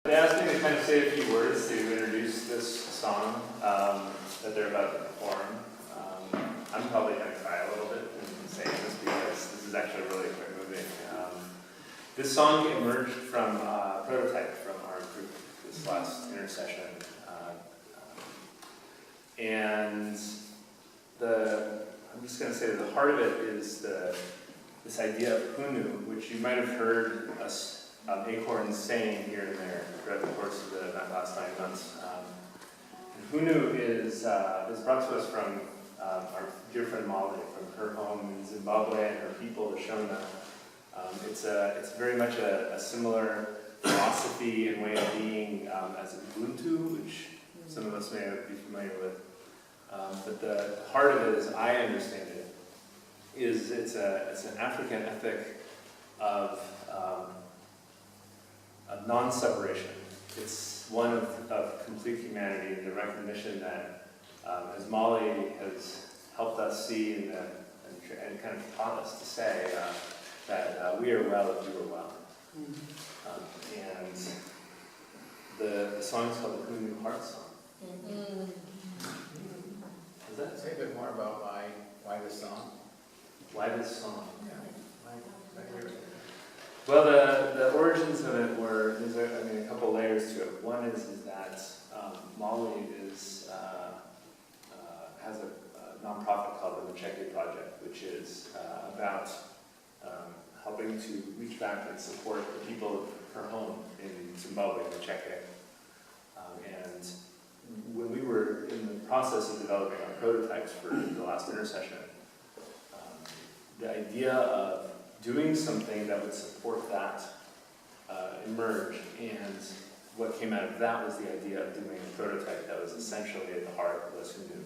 They asked me to kind of say a few words to introduce this song that they're about to perform. I'm probably going to cry a little bit in saying this because this is actually really quite moving. This song emerged from a prototype from our group this last intersession. And I'm just going to say that the heart of it is this idea of hunu, which you might have heard us Acorns saying here and there throughout the course of the last 9 months. And hunu is brought to us from our dear friend Molly, from her home in Zimbabwe and her people, the Shona. It's very much a similar philosophy and way of being as Ubuntu, which some of us may be familiar with. But the heart of it, as I understand it, is it's an African ethic of non-separation. It's one of complete humanity, and the recognition that, as Molly has helped us see and kind of taught us to say, that we are well if you are well. And the song is called the Hunu Heart Song. Does that say a bit more about why this song? Why this song? Yeah. Well, the origins of it were, there's a couple layers to it. One is that Molly has a nonprofit called the Macheke Project, which is about helping to reach back and support the people of her home in Zimbabwe, Macheke. And when we were in the process of developing our prototypes for the last intersession, the idea of doing something that would support that emerged, and what came out of that was the idea of doing a prototype that was essentially at the heart of What's Hunu,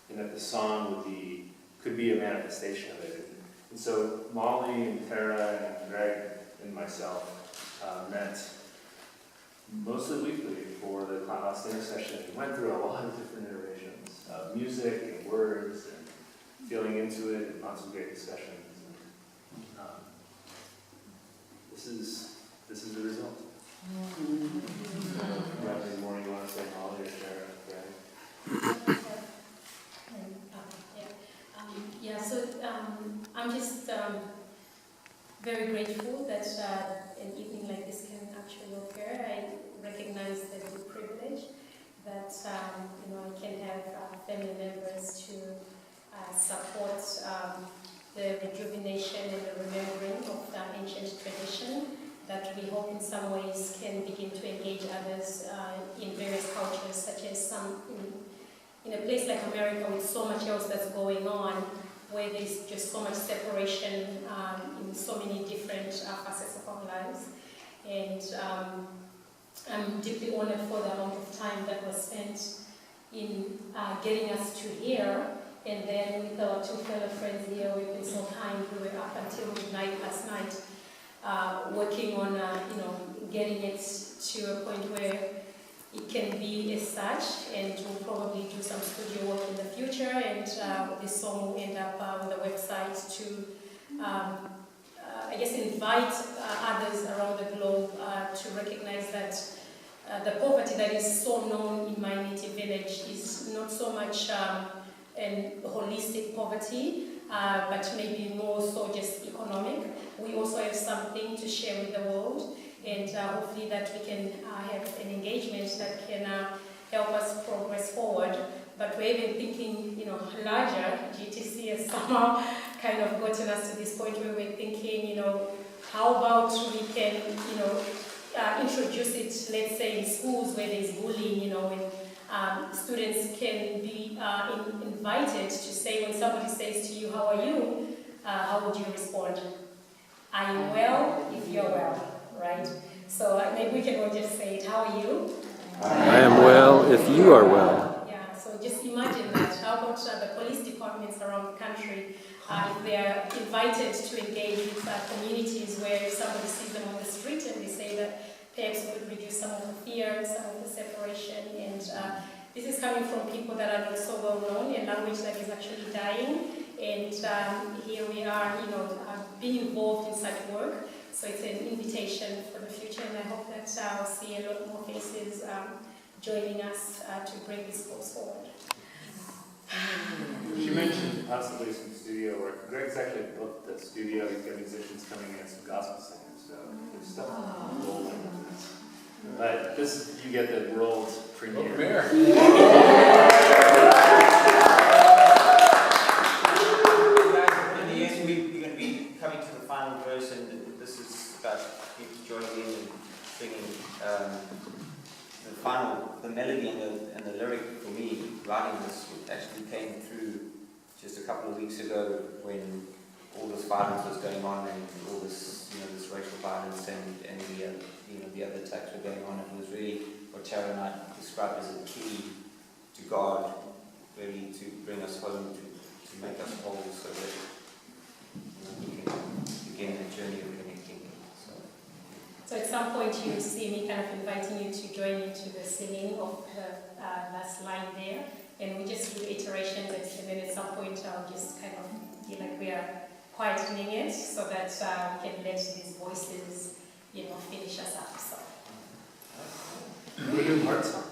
and that the song could be a manifestation of it. And so Molly and Tara and Greg and myself met mostly weekly for the last intersession and went through a lot of different iterations of music and words and feeling into it and lots of great discussions. This is the result. You have any more you want to say, Molly or Sarah? So I'm just very grateful that an evening like this can actually occur. I recognize the privilege that I can have family members to support the rejuvenation and the remembering of ancient tradition that we hope in some ways can begin to engage others in various cultures, such as some in a place like America with so much else that's going on, where there's just so much separation in so many different facets of our lives. And I'm deeply honored for the amount of time that was spent in getting us to here. And then with our two fellow friends here, we've been so kind. We were up until midnight last night, working on getting it to a point where it can be as such, and we'll probably do some studio work in the future. And this song will end up on the website to, I guess, invite others around the globe to recognize that the poverty that is so known in my native village is not so much and holistic poverty, but maybe more so just economic. We also have something to share with the world, and hopefully that we can have an engagement that can help us progress forward. But we're even thinking, larger. GTC has somehow kind of gotten us to this point where we're thinking, how about we can, introduce it, let's say, in schools where there's bullying, and students can be invited to say, when somebody says to you, how are you? How would you respond? I am well if you're well, right? So maybe we can all just say it. How are you? I am well if you are well. Yeah, so just imagine that. How about the police departments around the country, if they are invited to engage with communities where if somebody sees them on the street and they say that perhaps we could reduce some of the fear, some of the separation, and this is coming from people that are not so well known, a language that is actually dying, and here we are, being involved in such work. So it's an invitation for the future, and I hope that I'll see a lot more faces joining us to bring this cause forward. She mentioned possibly some studio work. Greg's actually booked the studio. He's got musicians coming in, some gospel singers, so there's stuff rolling. But this, you get the world premiere. Yes, we're going to be coming to the final verse, and this is about you joining in and singing the melody and the lyric. For me, writing this actually came through just a couple of weeks ago when all this violence was going on, and all this, this racial violence and the other attacks were going on. It was really what Tara and I described as a key to God, really to bring us home, to make us whole, so that we can begin the journey of connecting. So at some point you see me kind of inviting you to join into the singing of the last line there, and we just do iterations, and then at some point I'll just kind of feel like we are quietening it so that we can let these voices, finish us up. So. We're doing heart song.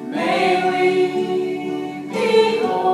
May we be whole.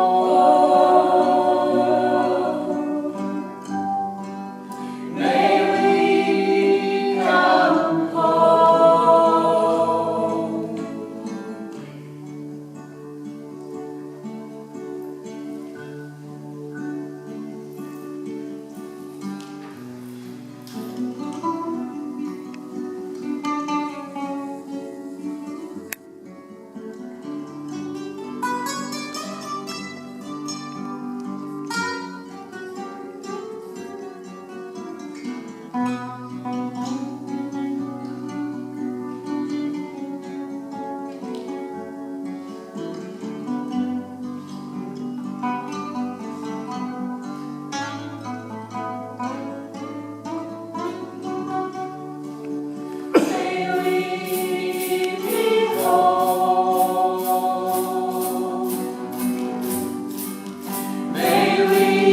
we